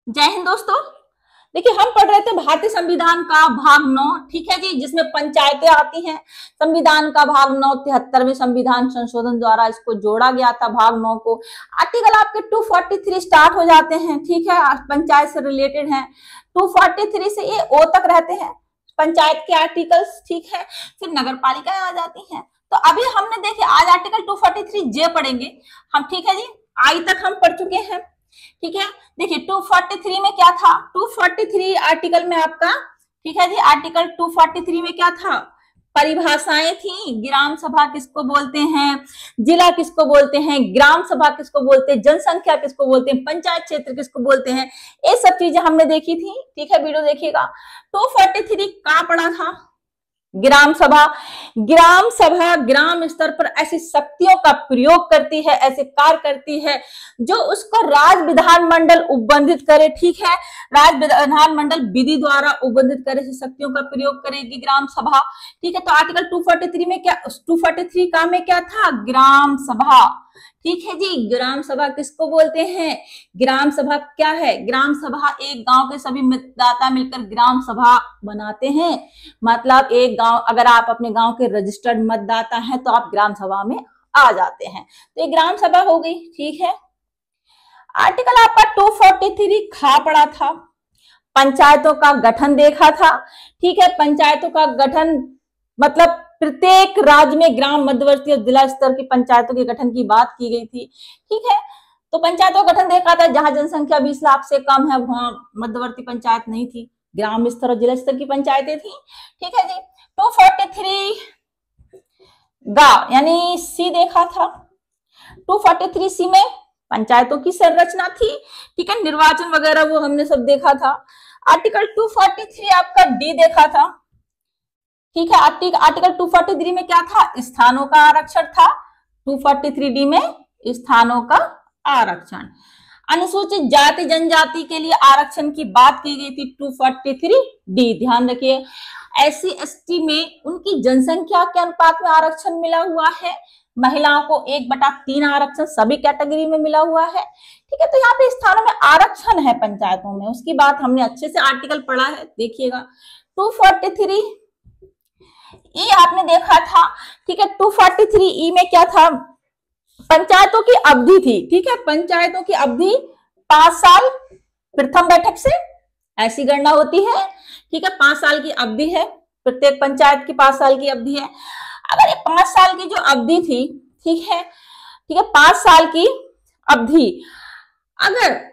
जय हिंद दोस्तों। देखिए, हम पढ़ रहे थे भारतीय संविधान का भाग 9, ठीक है जी, जिसमें पंचायतें आती हैं। संविधान का भाग 9 73वें संविधान संशोधन द्वारा इसको जोड़ा गया था भाग 9 को। आर्टिकल आपके 243 स्टार्ट हो जाते हैं, ठीक है, पंचायत से रिलेटेड हैं। 243 से ये ओ तक रहते हैं पंचायत के आर्टिकल्स, ठीक है। फिर नगर पालिकाएं आ जाती हैं। तो अभी हमने देखे आज आर्टिकल 243 जे पढ़ेंगे हम, ठीक है जी। आई तक हम पढ़ चुके हैं, ठीक है। देखिए 243 में क्या था, 243 आर्टिकल में आपका, ठीक है जी, आर्टिकल 243 में क्या था, परिभाषाएं थी। ग्राम सभा किसको बोलते हैं, जिला किसको बोलते हैं, ग्राम सभा किसको बोलते हैं, जनसंख्या किसको बोलते हैं, पंचायत क्षेत्र किसको बोलते हैं, ये सब चीजें हमने देखी थी, ठीक है। वीडियो देखिएगा। 243 कहाँ पढ़ा था, ग्राम सभा। ग्राम सभा ग्राम स्तर पर ऐसी शक्तियों का प्रयोग करती है, ऐसे कार्य करती है जो उसको राज्य विधानमंडल उपबंधित करे, ठीक है। राज्य विधानमंडल विधि द्वारा उपबंधित करे, ऐसी शक्तियों का प्रयोग करेगी ग्राम सभा, ठीक है। तो आर्टिकल 243 में क्या, 243 का में क्या था, ग्राम सभा, ठीक है जी। ग्राम सभा किसको बोलते हैं, ग्राम सभा क्या है, ग्राम सभा एक गांव के सभी मतदाता मिलकर ग्राम सभा बनाते हैं। मतलब एक गांव, अगर आप अपने गांव के रजिस्टर्ड मतदाता हैं तो आप ग्राम सभा में आ जाते हैं, तो ये ग्राम सभा हो गई, ठीक है। आर्टिकल आपका 243 खा पड़ा था, पंचायतों का गठन देखा था, ठीक है। पंचायतों का गठन मतलब प्रत्येक राज्य में ग्राम, मध्यवर्ती और जिला स्तर की पंचायतों के गठन की बात की गई थी, ठीक है। तो पंचायतों का गठन देखा था, जहां जनसंख्या 20 लाख से कम है वहां मध्यवर्ती पंचायत नहीं थी, ग्राम स्तर और जिला स्तर की पंचायतें थी, ठीक है जी। 243 गा यानी सी देखा था। 243 सी में पंचायतों की संरचना थी, ठीक है, निर्वाचन वगैरह वो हमने सब देखा था। आर्टिकल 243 आपका डी देखा था, ठीक है। आर्टिकल 243 में क्या था, स्थानों का आरक्षण था। 243 डी में स्थानों का आरक्षण। अनुसूचित जाति जनजाति के लिए आरक्षण की बात की गई थी 243 डी, ध्यान रखिए। SC ST में उनकी जनसंख्या के अनुपात में आरक्षण मिला हुआ है। महिलाओं को 1/3 आरक्षण सभी कैटेगरी में मिला हुआ है, ठीक है। तो यहाँ पे स्थानों में आरक्षण है पंचायतों में, उसकी बात हमने अच्छे से आर्टिकल पढ़ा है, देखिएगा। 243 ई आपने देखा था, ठीक है। 243 ई में क्या था, पंचायतों की अवधि थी, ठीक है। पंचायतों की अवधि 5 साल प्रथम बैठक से ऐसी गणना होती है, ठीक है। 5 साल की अवधि है, प्रत्येक पंचायत की 5 साल की अवधि है। अगर ये 5 साल की जो अवधि थी, ठीक है, 5 साल की अवधि, अगर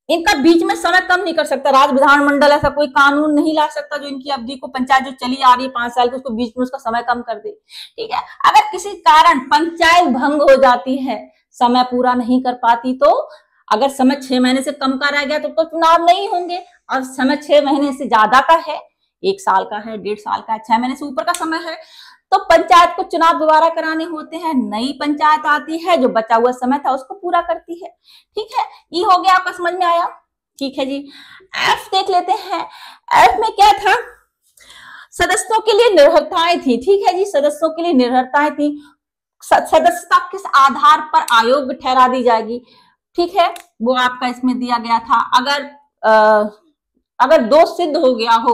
इनका बीच में समय कम नहीं कर सकता राज्य विधानमंडल, ऐसा कोई कानून नहीं ला सकता जो इनकी अवधि को, पंचायत जो चली आ रही है 5 साल की, उसको बीच में उसका समय कम कर दे, ठीक है। अगर किसी कारण पंचायत भंग हो जाती है, समय पूरा नहीं कर पाती, तो अगर समय 6 महीने से कम का रह गया तो चुनाव नहीं होंगे, और समय 6 महीने से ज्यादा का है, 1 साल का है, 1.5 साल का है, 6 महीने से ऊपर का समय है, तो पंचायत को चुनाव दोबारा कराने होते हैं। नई पंचायत आती है, जो बचा हुआ समय था उसको पूरा करती है, ठीक है। ये हो गया, आपका समझ में आया, ठीक है जी। एफ देख लेते हैं। एफ में क्या था, सदस्यों के लिए निर्भरताएं थी, ठीक है जी। सदस्यों के लिए निर्भरताएं थी। सदस्यता किस आधार पर अयोग्य ठहरा दी जाएगी, ठीक है, वो आपका इसमें दिया गया था। अगर दोष सिद्ध हो गया हो,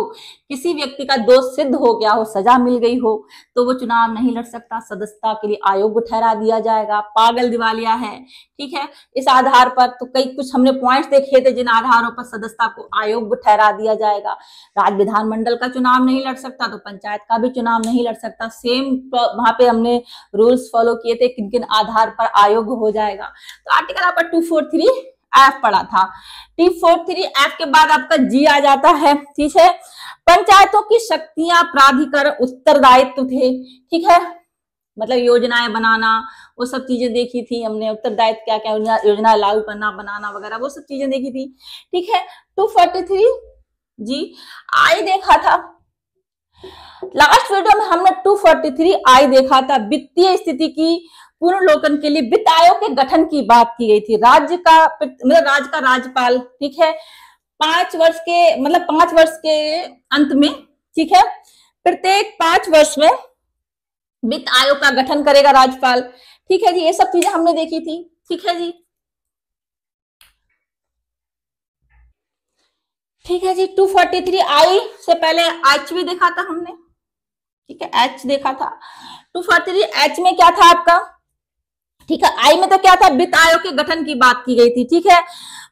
किसी व्यक्ति का दोष सिद्ध हो गया हो, सजा मिल गई हो, तो वो चुनाव नहीं लड़ सकता, सदस्यता के लिए अयोग्य ठहरा दिया जाएगा। पागल दिवालिया है, ठीक है, इस आधार पर तो कई कुछ हमने पॉइंट्स देखे थे जिन आधारों पर सदस्यता को अयोग्य ठहरा दिया जाएगा। राज्य विधानमंडल का चुनाव नहीं लड़ सकता तो पंचायत का भी चुनाव नहीं लड़ सकता। सेम वहां पे हमने रूल्स फॉलो किए थे, किन किन आधार पर अयोग्य हो जाएगा। तो आर्टिकल आपका 243 एफ पढ़ा था। 243 एफ के बाद आपका जी आ जाता है, ठीक है। पंचायतों की शक्तियां, प्राधिकरण, उत्तरदायित्व थे, ठीक है, मतलब योजनाएं बनाना, वो सब चीजें देखी थी हमने। उत्तरदायित्व क्या क्या, योजना लागू करना, बनाना वगैरह, वो सब चीजें देखी थी, ठीक है। 243 जी आई देखा था। लास्ट वीडियो में हमने 243 आई देखा था। वित्तीय स्थिति की पुनर्लोकन के लिए वित्त आयोग के गठन की बात की गई थी। राज्य का राज्यपाल, ठीक है, 5 वर्ष के अंत में, ठीक है, प्रत्येक 5 वर्ष में वित्त आयोग का गठन करेगा राज्यपाल, ठीक है जी। ये सब चीजें हमने देखी थी, ठीक है जी। ठीक है जी। 243 आई से पहले एच भी देखा था हमने, ठीक है, एच देखा था। 243 एच में क्या था आपका, ठीक है। आई में तो क्या था, वित्त आयोग के गठन की बात की गई थी, ठीक है।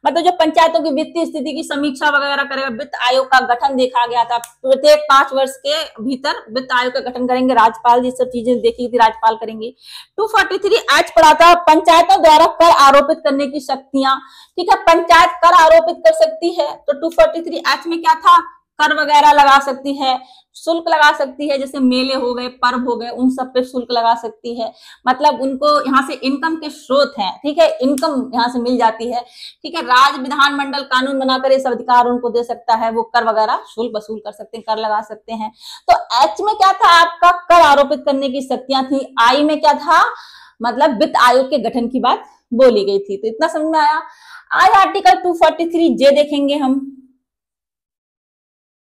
मतलब जो पंचायतों की वित्तीय स्थिति की समीक्षा वगैरह करेगा, वित्त आयोग का गठन देखा गया था। प्रत्येक 5 वर्ष के भीतर वित्त आयोग का गठन करेंगे, राज्यपाल ये सब चीजें देखी थी, राज्यपाल करेंगे। 243 एच पढ़ा था, पंचायतों द्वारा कर आरोपित करने की शक्तियां, ठीक है। पंचायत कर आरोपित कर सकती है, तो 243 एच में क्या था, कर वगैरह लगा सकती है, शुल्क लगा सकती है, जैसे मेले हो गए, पर्व हो गए, उन सब पे शुल्क लगा सकती है। मतलब उनको यहाँ से इनकम के स्रोत हैं, ठीक है, इनकम यहाँ से मिल जाती है, ठीक है। राज्य विधानमंडल कानून बनाकर इस अधिकार उनको दे सकता है, वो कर वगैरह शुल्क वसूल कर सकते हैं, कर लगा सकते हैं। तो एच में क्या था आपका, कर आरोपित करने की शक्तियां थी। आई में क्या था, मतलब वित्त आयोग के गठन की बात बोली गई थी। तो इतना समझ में आया। आज आर्टिकल 243 जे देखेंगे हम,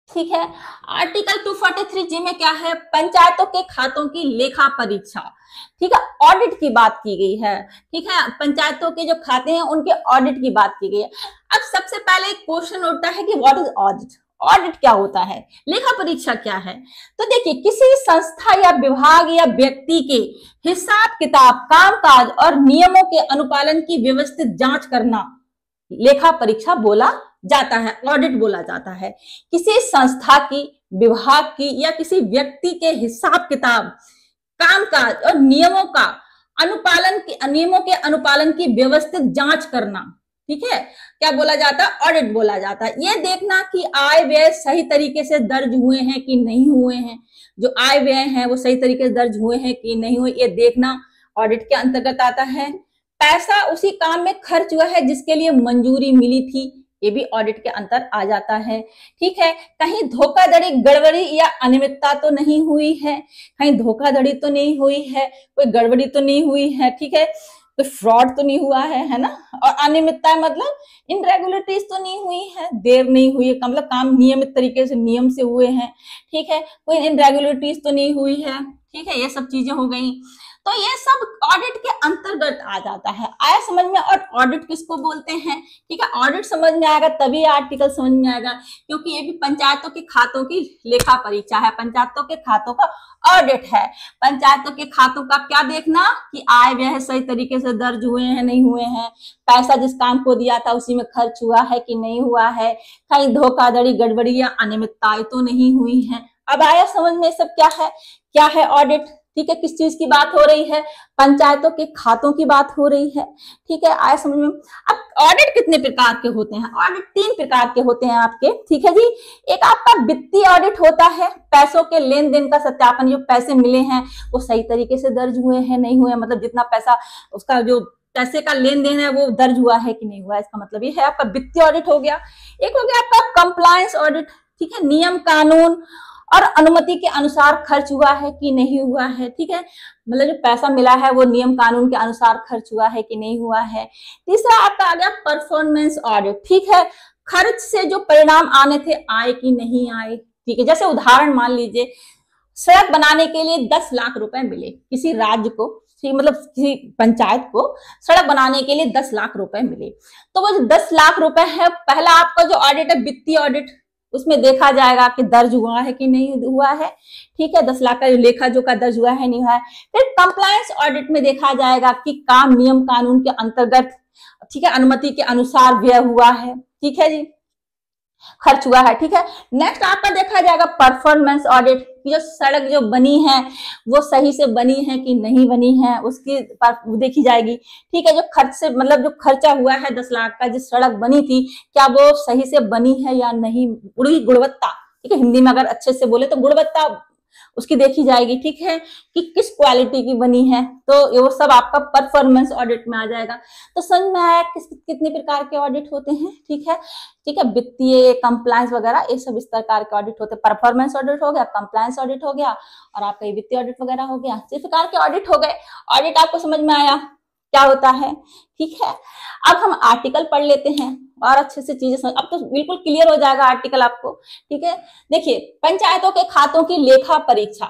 ठीक है। आर्टिकल 243 जी में क्या है, पंचायतों के खातों की लेखा परीक्षा, ठीक है, ऑडिट की बात की गई है, ठीक है। पंचायतों के जो खाते हैं उनके ऑडिट की बात की गई है। अब सबसे पहले एक क्वेश्चन उठता है कि व्हाट इज ऑडिट, ऑडिट क्या होता है, लेखा परीक्षा क्या है। तो देखिए, किसी संस्था या विभाग या व्यक्ति के हिसाब किताब, कामकाज और नियमों के अनुपालन की व्यवस्थित जांच करना लेखा परीक्षा बोला जाता है, ऑडिट बोला जाता है। किसी संस्था की, विभाग की या किसी व्यक्ति के हिसाब किताब, कामकाज और नियमों के अनुपालन की व्यवस्थित जांच करना, ठीक है, क्या बोला जाता है, ऑडिट बोला जाता है। ये देखना कि आय व्यय सही तरीके से दर्ज हुए हैं कि नहीं हुए हैं, जो आय व्यय हैं वो सही तरीके से दर्ज हुए हैं कि नहीं हुए, ये देखना ऑडिट के अंतर्गत आता है। पैसा उसी काम में खर्च हुआ है जिसके लिए मंजूरी मिली थी, ये भी ऑडिट के अंतर आ जाता है, ठीक है। कहीं धोखाधड़ी, गड़बड़ी या अनियमितता तो नहीं हुई है, कहीं धोखाधड़ी तो नहीं हुई है, कोई गड़बड़ी तो नहीं हुई है, ठीक है, कोई फ्रॉड तो नहीं हुआ है ना। और अनियमितता मतलब इनरेगुलरिटीज तो नहीं हुई है, देर नहीं हुई है, मतलब काम नियमित तरीके से, नियम से हुए हैं, ठीक है, कोई इनरेगुलरिटीज तो नहीं हुई है, ठीक है, ये सब चीजें हो गई। तो ये सब ऑडिट के अंतर्गत आ जाता है। आया समझ में। और ऑडिट किसको बोलते हैं, ठीक है, ऑडिट समझ में आएगा तभी आर्टिकल समझ में आएगा, क्योंकि ये भी पंचायतों के खातों की लेखा परीक्षा है, पंचायतों के खातों का ऑडिट है। पंचायतों के खातों का क्या देखना कि आय व्यय सही तरीके से दर्ज हुए हैं नहीं हुए हैं, पैसा जिस काम को दिया था उसी में खर्च हुआ है कि नहीं हुआ है, कहीं धोखाधड़ी, गड़बड़ी या अनियमितताएं तो नहीं हुई है। अब आया समझ में सब क्या है ऑडिट, ठीक है। किस चीज की बात हो रही है, पंचायतों के खातों की बात हो रही है, ठीक है, आया समझ में। अब ऑडिट कितने प्रकार के होते हैं, ऑडिट 3 प्रकार के होते हैं आपके, ठीक है जी। एक आपका वित्तीय ऑडिट होता है, पैसों के लेन देन का सत्यापन, जो पैसे मिले हैं वो सही तरीके से दर्ज हुए हैं नहीं हुए, मतलब जितना पैसा, उसका जो पैसे का लेन देन है वो दर्ज हुआ है कि नहीं हुआ, इसका मतलब ये है आपका वित्तीय ऑडिट हो गया। एक हो गया आपका कंप्लायंस ऑडिट, ठीक है, नियम कानून और अनुमति के अनुसार खर्च हुआ है कि नहीं हुआ है, ठीक है, मतलब जो पैसा मिला है वो नियम कानून के अनुसार खर्च हुआ है कि नहीं हुआ है। तीसरा आपका आ गया परफॉर्मेंस ऑडिट, ठीक है, खर्च से जो परिणाम आने थे आए कि नहीं आए, ठीक है। जैसे उदाहरण मान लीजिए, सड़क बनाने के लिए 10 लाख रुपए मिले किसी राज्य को, मतलब किसी पंचायत को सड़क बनाने के लिए 10 लाख रुपए मिले, तो वो जो 10 लाख रुपए है, पहला आपका जो ऑडिट है वित्तीय ऑडिट, उसमें देखा जाएगा कि दर्ज हुआ है कि नहीं हुआ है, ठीक है, 10 लाख का लेखा जोखा दर्ज हुआ है नहीं हुआ है। फिर कंप्लायंस ऑडिट में देखा जाएगा कि काम नियम कानून के अंतर्गत, ठीक है, अनुमति के अनुसार व्यय हुआ है, ठीक है जी, खर्च हुआ है, ठीक है। नेक्स्ट आपका देखा जाएगा परफॉर्मेंस ऑडिट, जो सड़क जो बनी है वो सही से बनी है कि नहीं बनी है, उसकी देखी जाएगी, ठीक है। जो खर्च से, मतलब जो खर्चा हुआ है 10 लाख का, जिस सड़क बनी थी क्या वो सही से बनी है या नहीं, पूरी गुणवत्ता, ठीक है, हिंदी में अगर अच्छे से बोले तो गुणवत्ता उसकी देखी जाएगी, ठीक है, कि किस क्वालिटी की बनी है, तो वो सब आपका परफॉर्मेंस ऑडिट में आ जाएगा। तो समझ में आया कितने प्रकार के ऑडिट होते हैं, ठीक है, ठीक है, वित्तीय, कंप्लायंस वगैरह, ये सब इस प्रकार के ऑडिट होते हैं। परफॉर्मेंस ऑडिट हो गया, कंप्लायंस ऑडिट हो गया, और आपका ये वित्तीय ऑडिट वगैरह हो गया, इस प्रकार के ऑडिट हो गए। ऑडिट आपको समझ में आया क्या होता है, ठीक है। अब हम आर्टिकल पढ़ लेते हैं और अच्छे से चीजें समझ, अब तो बिल्कुल क्लियर हो जाएगा आर्टिकल आपको, ठीक है। देखिए, पंचायतों के खातों की लेखा परीक्षा,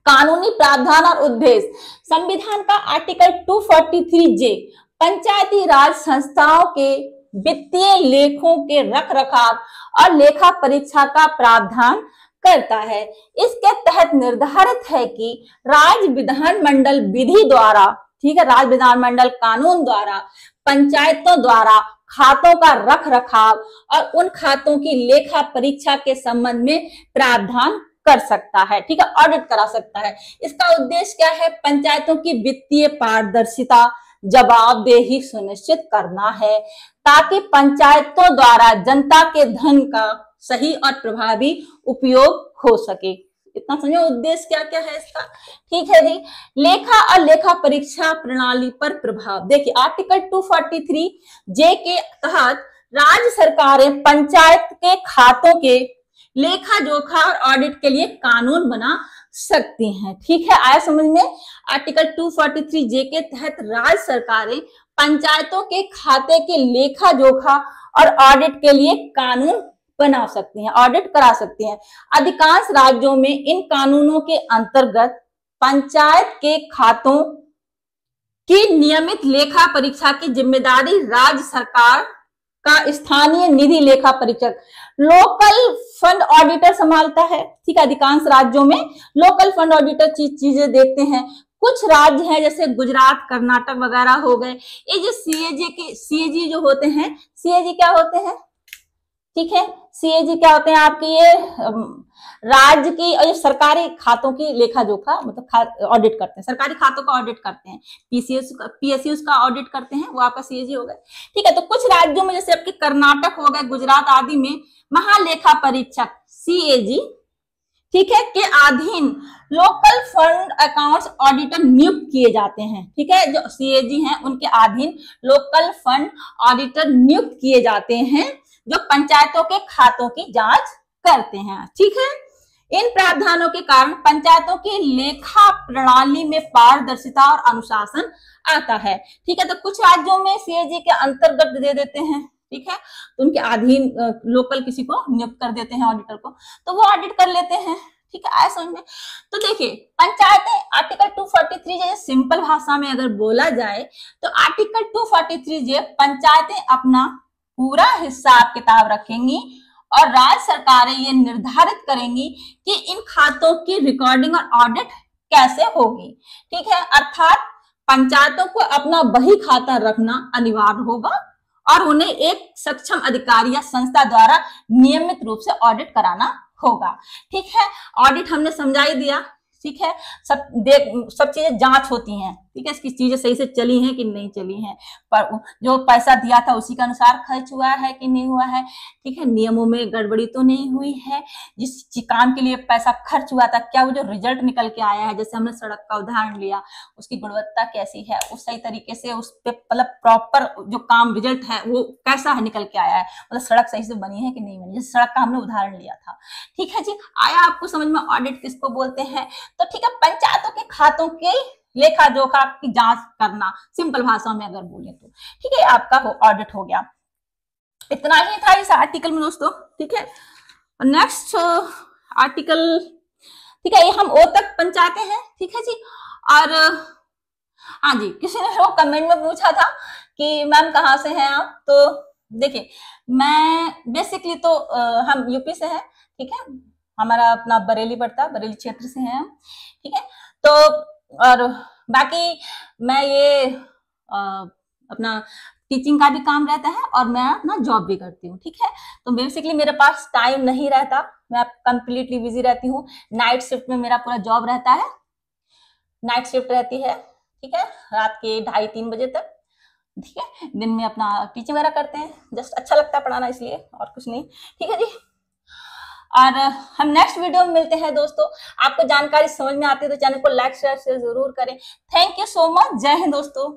कानूनी प्रावधान और उद्देश्य, संविधान का आर्टिकल 243 जे पंचायती राज संस्थाओं के वित्तीय लेखों के रख रखाव और लेखा परीक्षा का प्रावधान करता है। इसके तहत निर्धारित है कि राज्य विधानमंडल विधि द्वारा, ठीक है, राज्य विधानमंडल कानून द्वारा पंचायतों द्वारा खातों का रख रखाव और उन खातों की लेखा परीक्षा के संबंध में प्रावधान कर सकता है, ठीक है, ऑडिट करा सकता है। इसका उद्देश्य क्या है? पंचायतों की वित्तीय पारदर्शिता, जवाबदेही सुनिश्चित करना है, ताकि पंचायतों द्वारा जनता के धन का सही और प्रभावी उपयोग हो सके। इतना समझो उद्देश्य क्या क्या है इसका, ठीक है जी। लेखा और लेखा परीक्षा प्रणाली पर प्रभाव, देखिए आर्टिकल 243 जे के तहत राज्य सरकारें पंचायत के खातों के लेखा जोखा और ऑडिट के लिए कानून बना सकती हैं, ठीक है, आया समझ में। आर्टिकल 243 जे के तहत राज्य सरकारें पंचायतों के खाते के लेखा जोखा और ऑडिट के लिए कानून बना सकती हैं, ऑडिट करा सकती हैं। अधिकांश राज्यों में इन कानूनों के अंतर्गत पंचायत के खातों की नियमित लेखा परीक्षा की जिम्मेदारी राज्य सरकार का स्थानीय निधि लेखा परीक्षक, लोकल फंड ऑडिटर संभालता है, ठीक है। अधिकांश राज्यों में लोकल फंड ऑडिटर चीजें देखते हैं। कुछ राज्य हैं जैसे गुजरात, कर्नाटक वगैरह हो गए, ये जो सीएजी जो होते हैं, सीएजी क्या होते हैं, ठीक है, सीएजी क्या होते हैं आपके, ये राज्य की और सरकारी खातों की लेखा जोखा मतलब ऑडिट करते हैं, सरकारी खातों का ऑडिट करते हैं, पीएसयूज का ऑडिट करते हैं, वो आपका सीएजी हो गए, ठीक है। तो कुछ राज्यों में जैसे आपके कर्नाटक हो गए, गुजरात आदि में महालेखा परीक्षक सीएजी, ठीक है, के अधीन लोकल फंड अकाउंट्स ऑडिटर नियुक्त किए जाते हैं, ठीक है। जो सीएजी हैं उनके अधीन लोकल फंड ऑडिटर नियुक्त किए जाते हैं जो पंचायतों के खातों की जांच करते हैं, ठीक है। इन प्रावधानों के कारण पंचायतों की लेखा प्रणाली में पारदर्शिता और अनुशासन आता है, ठीक है। तो कुछ राज्यों में सीएजी के अंतर्गत दे देते हैं, ठीक है, तो उनके अधीन लोकल किसी को नियुक्त कर देते हैं ऑडिटर को, तो वो ऑडिट कर लेते हैं, ठीक है, आया समझ में। तो देखिए पंचायतें आर्टिकल 243 जे सिंपल भाषा में अगर बोला जाए तो आर्टिकल 243 जे पंचायतें अपना पूरा हिसाब किताब रखेंगी और राज्य सरकारें ये निर्धारित करेंगी कि इन खातों की रिकॉर्डिंग और ऑडिट कैसे होगी, ठीक है। अर्थात पंचायतों को अपना बही खाता रखना अनिवार्य होगा और उन्हें एक सक्षम अधिकारी या संस्था द्वारा नियमित रूप से ऑडिट कराना होगा, ठीक है। ऑडिट हमने समझा ही दिया, ठीक है, सब चीजें जांच होती हैं, ठीक है, इसकी चीजें सही से चली हैं कि नहीं चली हैं, पर जो पैसा दिया था उसी के अनुसार खर्च हुआ है कि नहीं हुआ है, ठीक है, नियमों में गड़बड़ी तो नहीं हुई है, जिस काम के लिए पैसा खर्च हुआ था क्या वो जो रिजल्ट निकल के आया है, जैसे हमने सड़क का उदाहरण लिया, उसकी गुणवत्ता कैसी है, उस सही तरीके से उस पे मतलब प्रॉपर जो काम रिजल्ट है वो कैसा है निकल के आया है, मतलब सड़क सही से बनी है कि नहीं बनी, जैसे सड़क का हमने उदाहरण लिया था, ठीक है जी। आया आपको समझ में ऑडिट किसको बोलते हैं, तो ठीक है, पंचायतों के खातों के लेखा जोखा की जांच करना, सिंपल भाषा में अगर बोले तो, ठीक है, आपका ऑडिट हो गया। इतना ही था इस आर्टिकल में दोस्तों, ठीक है। नेक्स्ट आर्टिकल, ठीक है, ये हम ओ तक पंचायतें हैं, ठीक है जी। और हाँ जी, किसी ने वो कमेंट में पूछा था कि मैम कहाँ से हैं आप, तो देखिए मैं बेसिकली तो हम यूपी से हैं, ठीक है, हमारा अपना बरेली पड़ता है, बरेली क्षेत्र से हैं हम, ठीक है। तो और बाकी मैं ये अपना टीचिंग का भी काम रहता है और मैं अपना जॉब भी करती हूँ, ठीक है। तो बेसिकली मेरे पास टाइम नहीं रहता, मैं कंप्लीटली बिजी रहती हूँ। नाइट शिफ्ट में मेरा पूरा जॉब रहता है, नाइट शिफ्ट रहती है, ठीक है, रात के 2:30-3 बजे तक, ठीक है। दिन में अपना टीचिंग वगैरह करते हैं, जस्ट अच्छा लगता है पढ़ाना इसलिए, और कुछ नहीं, ठीक है जी। और हम नेक्स्ट वीडियो में मिलते हैं दोस्तों। आपको जानकारी समझ में आती है तो चैनल को लाइक शेयर जरूर करें। Thank you so much. जय हिंद दोस्तों।